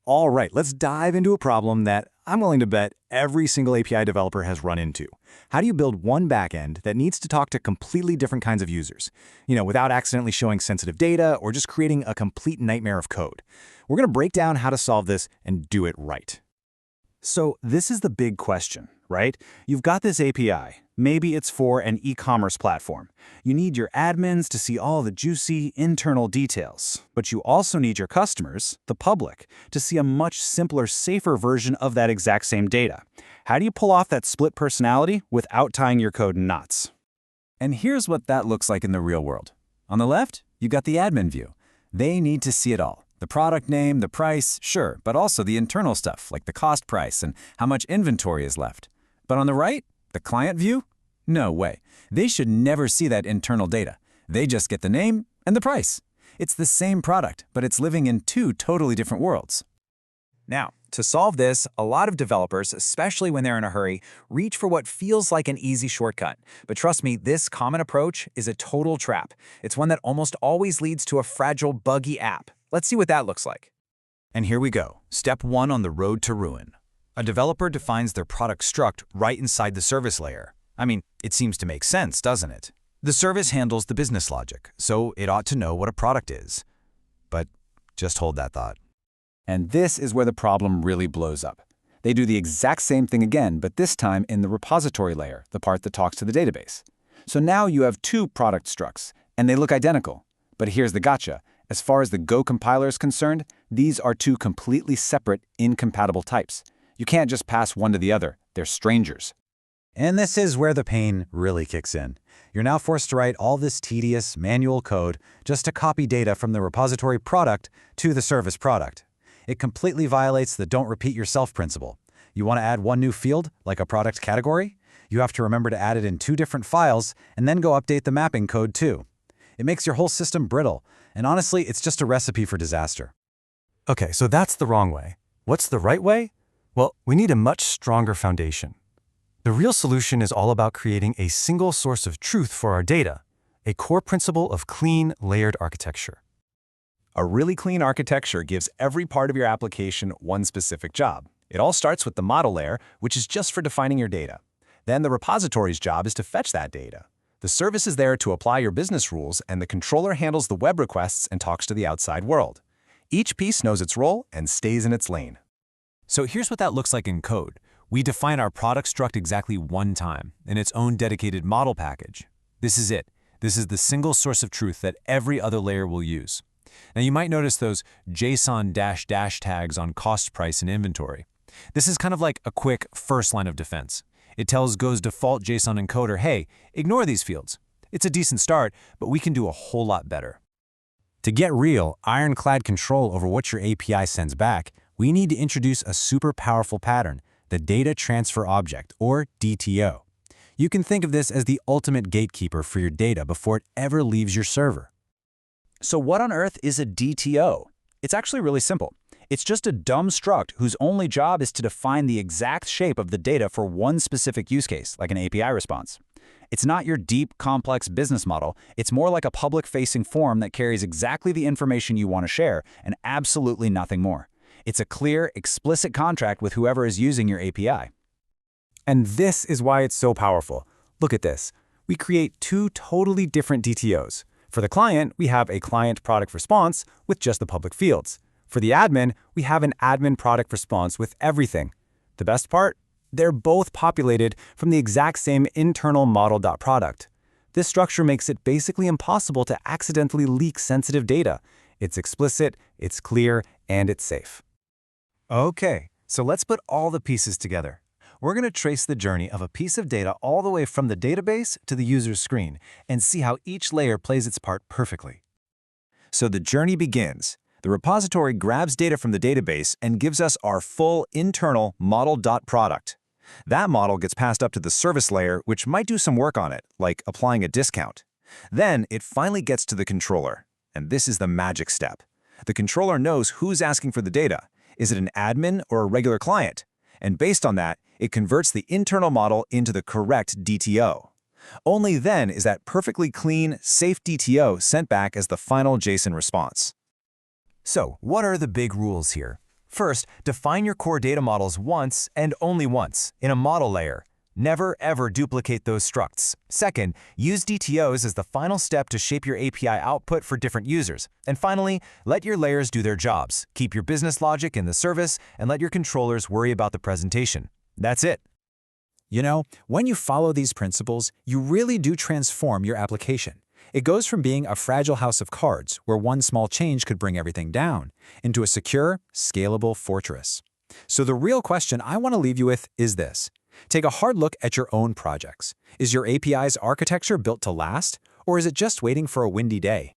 All right, let's dive into a problem that I'm willing to bet every single API developer has run into. How do you build one backend that needs to talk to completely different kinds of users? Without accidentally showing sensitive data or just creating a complete nightmare of code. We're going to break down how to solve this and do it right. So this is the big question, right? You've got this API. Maybe it's for an e-commerce platform. You need your admins to see all the juicy internal details, but you also need your customers, the public, to see a much simpler, safer version of that exact same data. How do you pull off that split personality without tying your code in knots? And here's what that looks like in the real world. On the left, you've got the admin view. They need to see it all. The product name, the price, sure, but also the internal stuff, like the cost price and how much inventory is left. But on the right, the client view? No way. They should never see that internal data. They just get the name and the price. It's the same product, but it's living in two totally different worlds. Now, to solve this, a lot of developers, especially when they're in a hurry, reach for what feels like an easy shortcut. But trust me, this common approach is a total trap. It's one that almost always leads to a fragile, buggy app. Let's see what that looks like. And here we go. Step 1 on the road to ruin. A developer defines their product struct right inside the service layer. I mean, it seems to make sense, doesn't it? The service handles the business logic, so it ought to know what a product is. But just hold that thought. And this is where the problem really blows up. They do the exact same thing again, but this time in the repository layer, the part that talks to the database. So now you have two product structs, and they look identical. But here's the gotcha. As far as the Go compiler is concerned, these are two completely separate, incompatible types. You can't just pass one to the other. They're strangers. And this is where the pain really kicks in. You're now forced to write all this tedious, manual code just to copy data from the repository product to the service product. It completely violates the don't repeat yourself principle. You want to add one new field, like a product category? You have to remember to add it in two different files and then go update the mapping code too. It makes your whole system brittle, and honestly, it's just a recipe for disaster. Okay, so that's the wrong way. What's the right way? Well, we need a much stronger foundation. The real solution is all about creating a single source of truth for our data, a core principle of clean, layered architecture. A really clean architecture gives every part of your application one specific job. It all starts with the model layer, which is just for defining your data. Then the repository's job is to fetch that data. The service is there to apply your business rules, and the controller handles the web requests and talks to the outside world. Each piece knows its role and stays in its lane. So here's what that looks like in code. We define our product struct exactly one time in its own dedicated model package. This is it. This is the single source of truth that every other layer will use. Now you might notice those JSON -- tags on cost price and inventory. This is kind of like a quick first line of defense. It tells Go's default JSON encoder, hey, ignore these fields. It's a decent start, but we can do a whole lot better. To get real, ironclad control over what your API sends back, we need to introduce a super powerful pattern, the Data Transfer Object, or DTO. You can think of this as the ultimate gatekeeper for your data before it ever leaves your server. So what on earth is a DTO? It's actually really simple. It's just a dumb struct whose only job is to define the exact shape of the data for one specific use case, like an API response. It's not your deep, complex business model. It's more like a public-facing form that carries exactly the information you want to share and absolutely nothing more. It's a clear, explicit contract with whoever is using your API. And this is why it's so powerful. Look at this. We create two totally different DTOs. For the client, we have a client product response with just the public fields. For the admin, we have an admin product response with everything. The best part? They're both populated from the exact same internal model.product. This structure makes it basically impossible to accidentally leak sensitive data. It's explicit, it's clear, and it's safe. Okay, so let's put all the pieces together. We're going to trace the journey of a piece of data all the way from the database to the user's screen and see how each layer plays its part perfectly. So the journey begins. The repository grabs data from the database and gives us our full internal model.product. That model gets passed up to the service layer, which might do some work on it, like applying a discount. Then it finally gets to the controller. And this is the magic step. The controller knows who's asking for the data. Is it an admin or a regular client? And based on that, it converts the internal model into the correct DTO. Only then is that perfectly clean, safe DTO sent back as the final JSON response. So, what are the big rules here? First, define your core data models once and only once in a model layer. Never, ever duplicate those structs. Second, use DTOs as the final step to shape your API output for different users. And finally, let your layers do their jobs. Keep your business logic in the service and let your controllers worry about the presentation. That's it. You know, when you follow these principles, you really do transform your application. It goes from being a fragile house of cards, where one small change could bring everything down, into a secure, scalable fortress. So the real question I want to leave you with is this. Take a hard look at your own projects. Is your API's architecture built to last, or is it just waiting for a windy day?